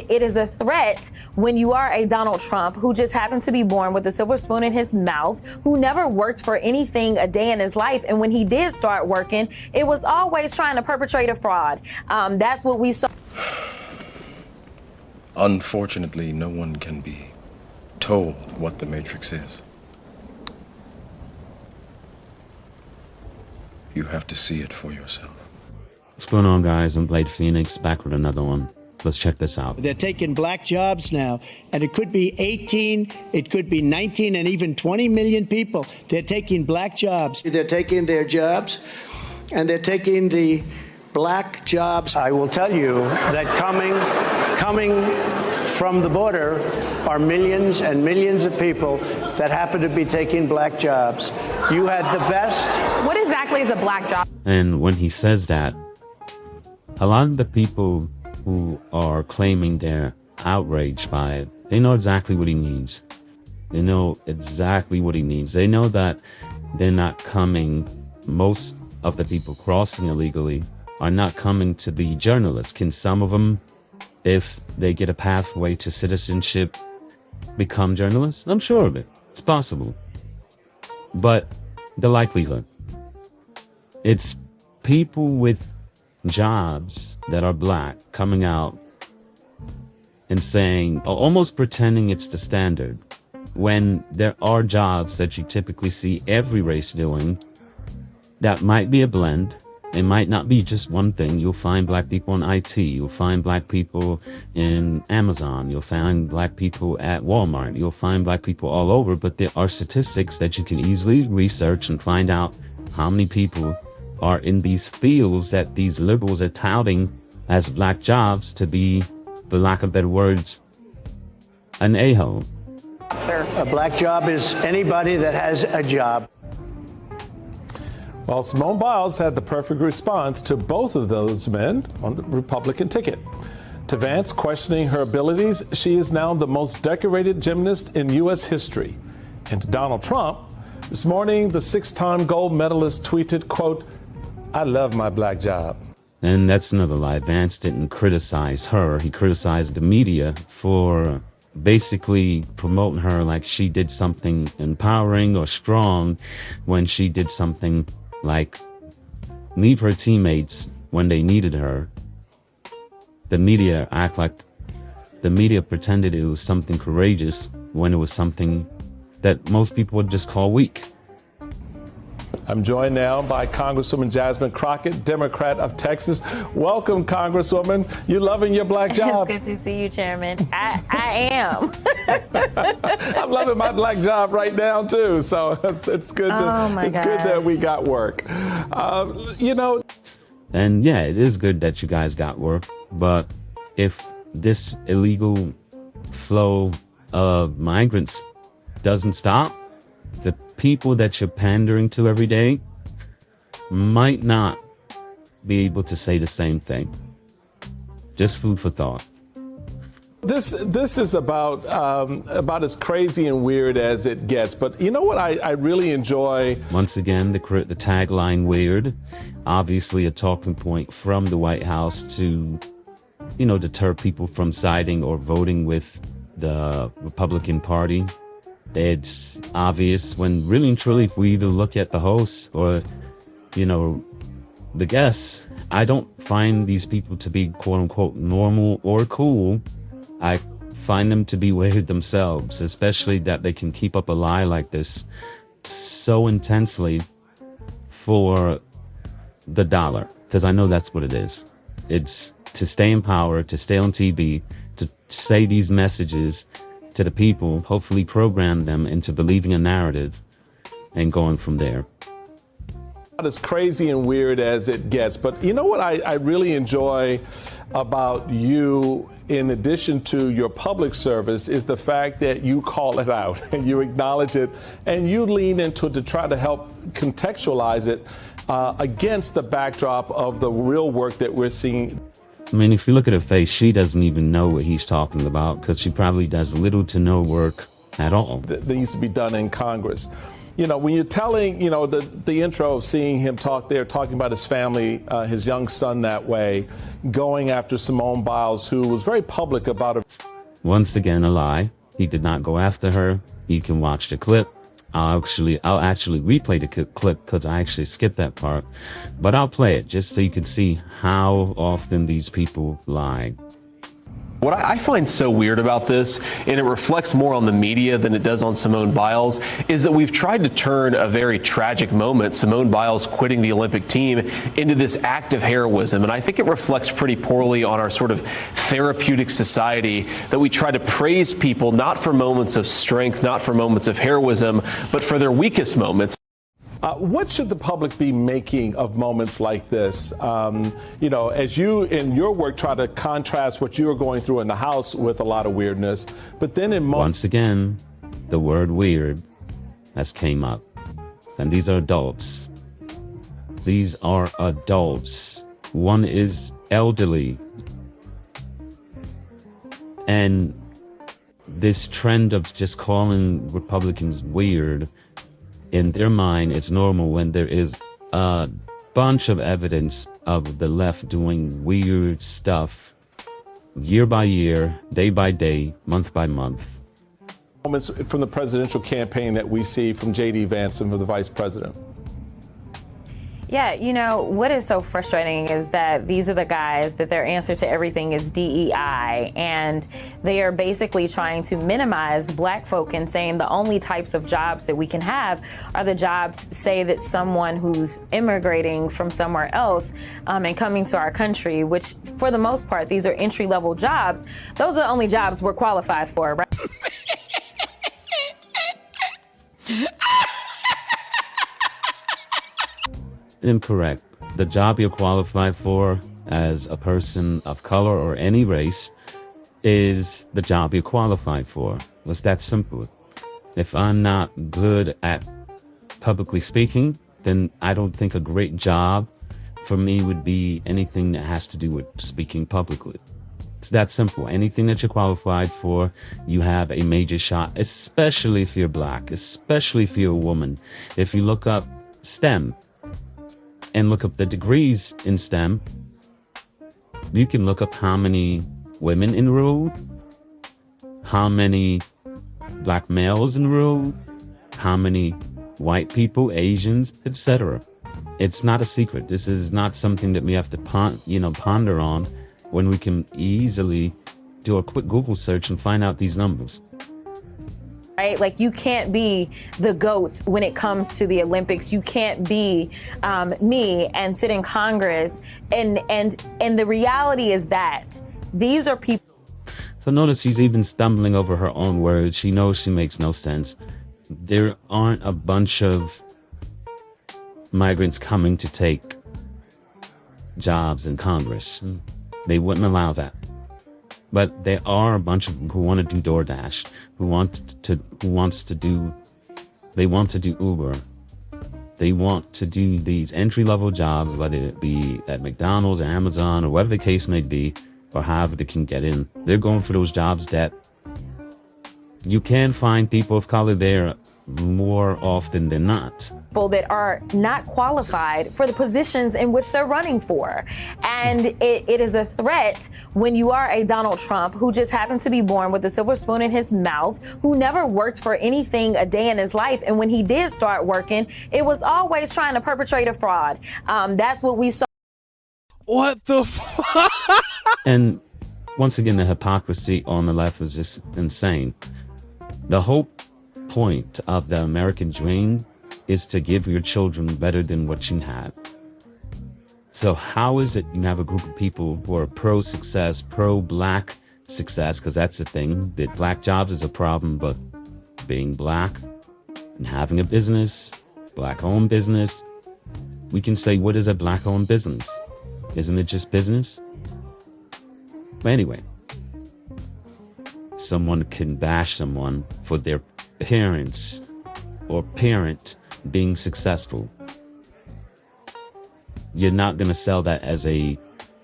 It is a threat when you are a Donald Trump who just happened to be born with a silver spoon in his mouth, who never worked for anything a day in his life. And when he did start working, it was always trying to perpetrate a fraud. That's what we saw. Unfortunately, no one can be told what the Matrix is. You have to see it for yourself. What's going on, guys? I'm Blade Phoenix, back with another one. Let's check this out. They're taking black jobs now, and it could be 18, it could be 19, and even 20 million people. They're taking black jobs. They're taking their jobs, and they're taking the black jobs. I will tell you that coming from the border are millions and millions of people that happen to be taking black jobs. You had the best. What exactly is a black job? And when he says that, a lot of the people who are claiming they're outraged by it, they know exactly what he means. They know exactly what he means. They know that they're not coming, most of the people crossing illegally are not coming to be journalists. Can some of them, if they get a pathway to citizenship, become journalists? I'm sure of it. It's possible. But the likelihood, it's people with jobs that are black coming out and saying, almost pretending it's the standard, when there are jobs that you typically see every race doing that might be a blend. It might not be just one thing. You'll find black people in IT. You'll find black people in Amazon. You'll find black people at Walmart. You'll find black people all over. But there are statistics that you can easily research and find out how many people are in these fields that these liberals are touting as black jobs to be, for lack of better words, an a-hole. Sir, a black job is anybody that has a job. Well, Simone Biles had the perfect response to both of those men on the Republican ticket. To Vance questioning her abilities, she is now the most decorated gymnast in U.S. history. And to Donald Trump, this morning, the 6-time gold medalist tweeted, quote, "I love my black job." And that's another lie. Vance didn't criticize her. He criticized the media for basically promoting her like she did something empowering or strong when she did something like leave her teammates when they needed her. The media pretended it was something courageous when it was something that most people would just call weak. I'm joined now by Congresswoman Jasmine Crockett, Democrat of Texas. Welcome, Congresswoman. You loving your black job? It's good to see you, Chairman. I am. I'm loving my black job right now too. So it's good that we got work. And yeah, it is good that you guys got work. But if this illegal flow of migrants doesn't stop, the people that you're pandering to every day might not be able to say the same thing. Just food for thought. This is about as crazy and weird as it gets. But you know what I really enjoy? Once again, the tagline weird. Obviously a talking point from the White House to, deter people from siding or voting with the Republican Party. It's obvious when really and truly, if we even look at the hosts or, the guests, I don't find these people to be quote unquote normal or cool. I find them to be weird themselves, especially that they can keep up a lie like this so intensely for the dollar. Because I know that's what it is. It's to stay in power, to stay on TV, to say these messages to the people, hopefully program them into believing a narrative and going from there. As crazy and weird as it gets. But you know what I really enjoy about you, in addition to your public service, is the fact that you call it out and you acknowledge it and you lean into it to try to help contextualize it against the backdrop of the real work that we're seeing. I mean, if you look at her face, she doesn't even know what he's talking about because she probably does little to no work at all. That needs to be done in Congress. when you're telling, the intro of seeing him talk there, talking about his family, his young son that way, going after Simone Biles, who was very public about it. Once again, a lie. He did not go after her. You can watch the clip. I'll actually replay the clip because I actually skipped that part. But I'll play it just so you can see how often these people lie. What I find so weird about this, and it reflects more on the media than it does on Simone Biles, is that we've tried to turn a very tragic moment, Simone Biles quitting the Olympic team, into this act of heroism. And I think it reflects pretty poorly on our sort of therapeutic society that we try to praise people not for moments of strength, not for moments of heroism, but for their weakest moments. What should the public be making of moments like this? As you in your work try to contrast what you were going through in the house with a lot of weirdness, but then in once again, the word weird has came up. And these are adults. These are adults. One is elderly. And this trend of just calling Republicans weird, in their mind, it's normal when there is a bunch of evidence of the left doing weird stuff year by year, day by day, month by month. Moments from the presidential campaign that we see from J.D. Vance and from the vice president. Yeah, what is so frustrating is that these are the guys that their answer to everything is DEI, and they are basically trying to minimize black folk and saying the only types of jobs that we can have are the jobs, say, that someone who's immigrating from somewhere else and coming to our country, which for the most part, these are entry-level jobs. Those are the only jobs we're qualified for, right? Incorrect. The job you're qualified for as a person of color or any race is the job you're qualified for. It's that simple. If I'm not good at publicly speaking, then I don't think a great job for me would be anything that has to do with speaking publicly. It's that simple. Anything that you're qualified for, you have a major shot, especially if you're black, especially if you're a woman. If you look up STEM, and look up the degrees in STEM, you can look up how many women enrolled, how many black males enrolled, how many white people, Asians, etc. It's not a secret. This is not something that we have to ponder on when we can easily do a quick Google search and find out these numbers. Right? Like, you can't be the GOAT when it comes to the Olympics. You can't be me and sit in Congress. And the reality is that these are people. So notice she's even stumbling over her own words. She knows she makes no sense. There aren't a bunch of migrants coming to take jobs in Congress. They wouldn't allow that. But there are a bunch of them who want to do DoorDash, who want to do Uber. They want to do these entry-level jobs, whether it be at McDonald's or Amazon or whatever the case may be, or however they can get in. They're going for those jobs that you can find people of color there more often than not. People that are not qualified for the positions in which they're running for. And it is a threat when you are a Donald Trump who just happened to be born with a silver spoon in his mouth, who never worked for anything a day in his life. And when he did start working, it was always trying to perpetrate a fraud. That's what we saw. What the fuck? And once again, the hypocrisy on the left is just insane. The whole point of the American dream is to give your children better than what you had. So how is it you have a group of people who are pro-success, pro-black success, because that's the thing, that black jobs is a problem, but being black and having a business, black-owned business, we can say, what is a black-owned business? Isn't it just business? But anyway, someone can bash someone for their parents or parent being successful. You're not going to sell that as a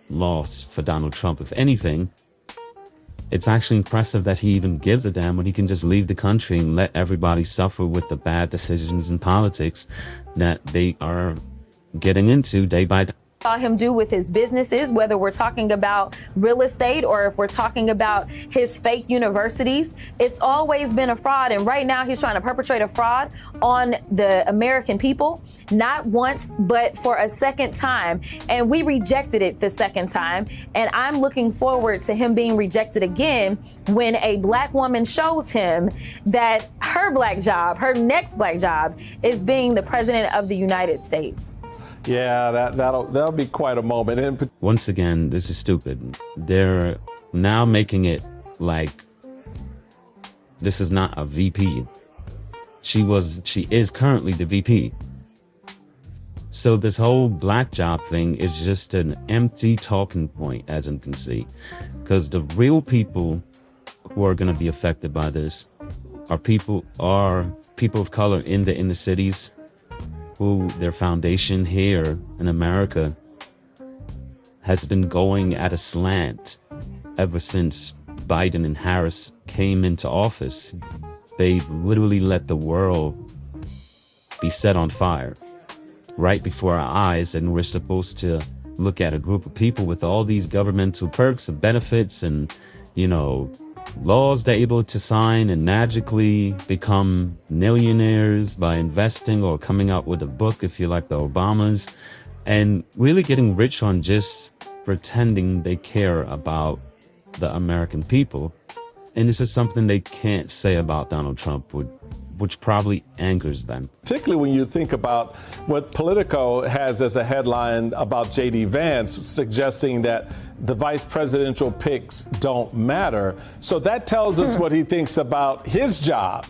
loss for Donald Trump. If anything, it's actually impressive that he even gives a damn when he can just leave the country and let everybody suffer with the bad decisions in politics that they are getting into day by day. Saw him do with his businesses, whether we're talking about real estate or if we're talking about his fake universities, it's always been a fraud. And right now he's trying to perpetrate a fraud on the American people, not once, but for a second time. And we rejected it the second time. And I'm looking forward to him being rejected again when a black woman shows him that her black job, her next black job, is being the president of the United States. Yeah, that'll be quite a moment. And once again, this is stupid. They're now making it like this is not a VP. She is currently the VP. So this whole black job thing is just an empty talking point, as you can see, because the real people who are going to be affected by this are people of color in the inner cities, who their foundation here in America has been going at a slant ever since Biden and Harris came into office. They literally let the world be set on fire right before our eyes, and we're supposed to look at a group of people with all these governmental perks and benefits and, laws they're able to sign and magically become millionaires by investing or coming out with a book, if you like the Obamas, and really getting rich on just pretending they care about the American people. And this is something they can't say about Donald Trump, which probably angers them. Particularly when you think about what Politico has as a headline about J.D. Vance, suggesting that the vice presidential picks don't matter. So that tells us what he thinks about his job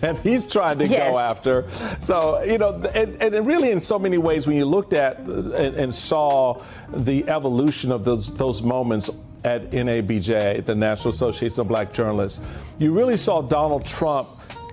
that he's trying to go after. So, and really in so many ways, when you looked at and saw the evolution of those moments at NABJ, the National Association of Black Journalists, you really saw Donald Trump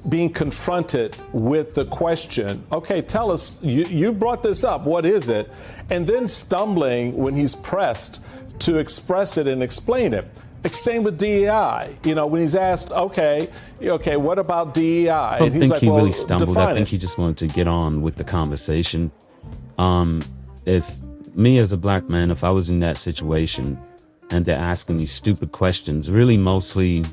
being confronted with the question, okay, tell us, you brought this up, what is it? And then stumbling when he's pressed to express it and explain it. Same with DEI. When he's asked, okay, what about DEI? I don't and he's think he well, really stumbled. I think it. he just wanted to get on with the conversation. If me as a black man, if I was in that situation and they're asking me stupid questions, really mostly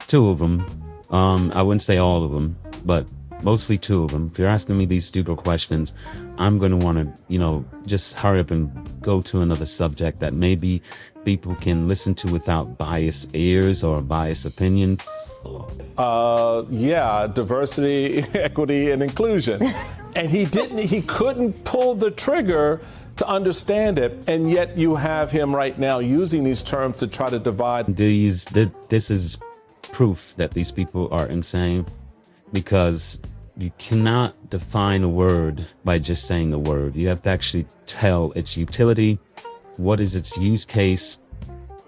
two of them, I wouldn't say all of them, but mostly two of them. If you're asking me these stupid questions, I'm going to want to, just hurry up and go to another subject that maybe people can listen to without biased ears or biased opinion. Diversity, equity, and inclusion. And he couldn't pull the trigger to understand it. And yet you have him right now using these terms to try to divide. This is proof that these people are insane, because you cannot define a word by just saying a word. You have to actually tell its utility, what is its use case,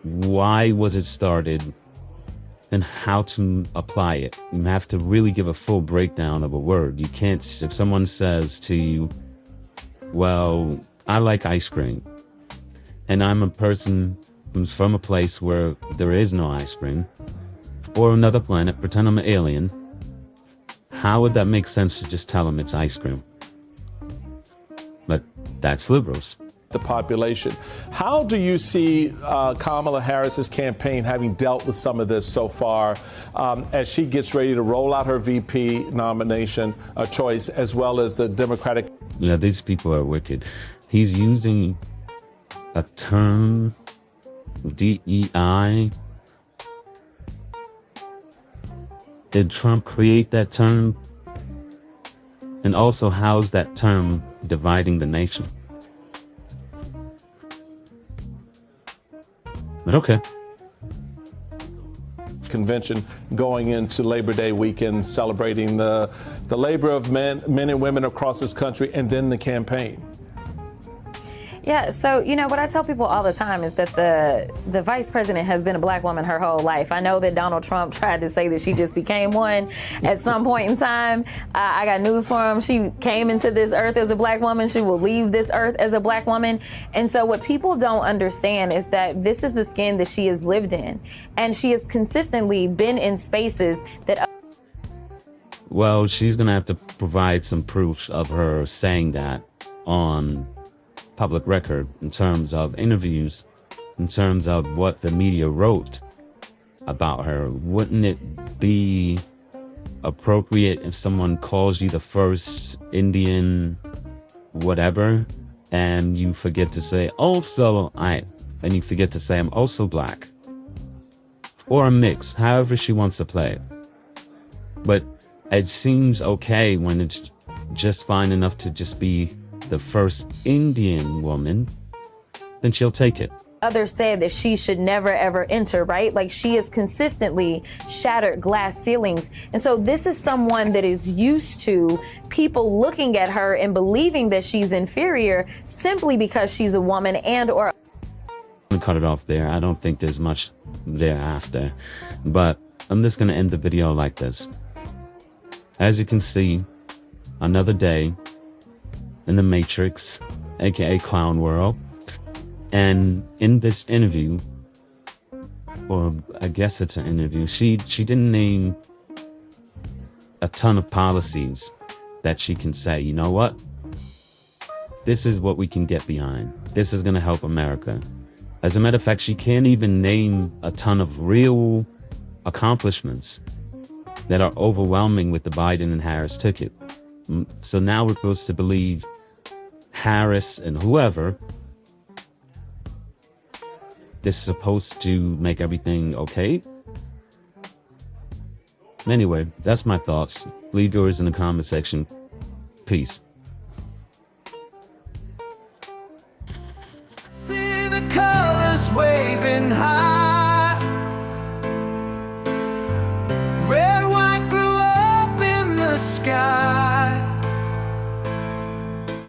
why was it started, and how to apply it. You have to really give a full breakdown of a word. You can't, if someone says to you, well, I like ice cream, and I'm a person who's from a place where there is no ice cream, or another planet, pretend I'm an alien, how would that make sense to just tell them it's ice cream? But that's liberals. The population. How do you see Kamala Harris's campaign having dealt with some of this so far as she gets ready to roll out her VP nomination choice, as well as the Democratic? Yeah, these people are wicked. He's using a term, DEI. Did Trump create that term? And also, how's that term dividing the nation? But okay. Convention going into Labor Day weekend, celebrating the labor of men and women across this country, and then the campaign. Yeah, so what I tell people all the time is that the vice president has been a black woman her whole life. I know that Donald Trump tried to say that she just became one at some point in time. I got news for him. She came into this earth as a black woman. She will leave this earth as a black woman. And so what people don't understand is that this is the skin that she has lived in. And she has consistently been in spaces that... Well, she's going to have to provide some proof of her saying that on public record, in terms of interviews, in terms of what the media wrote about her. Wouldn't it be appropriate if someone calls you the first Indian whatever, and you forget to say, and you forget to say, I'm also black, or a mix, however she wants to play it. But it seems okay when it's just fine enough to just be the first Indian woman, then she'll take it. Others said that she should never ever enter, right? Like, she has consistently shattered glass ceilings. And so this is someone that is used to people looking at her and believing that she's inferior simply because she's a woman and or... I'm gonna cut it off there. I don't think there's much thereafter, but I'm just gonna end the video like this. As you can see, another day in the Matrix, aka Clown World. And in this interview, or I guess it's an interview, she didn't name a ton of policies that she can say, you know what? This is what we can get behind. This is gonna help America. As a matter of fact, she can't even name a ton of real accomplishments that are overwhelming with the Biden and Harris ticket. So now we're supposed to believe Harris and whoever is supposed to make everything okay. Anyway, that's my thoughts. Leave yours in the comment section. Peace. See the colors waving high.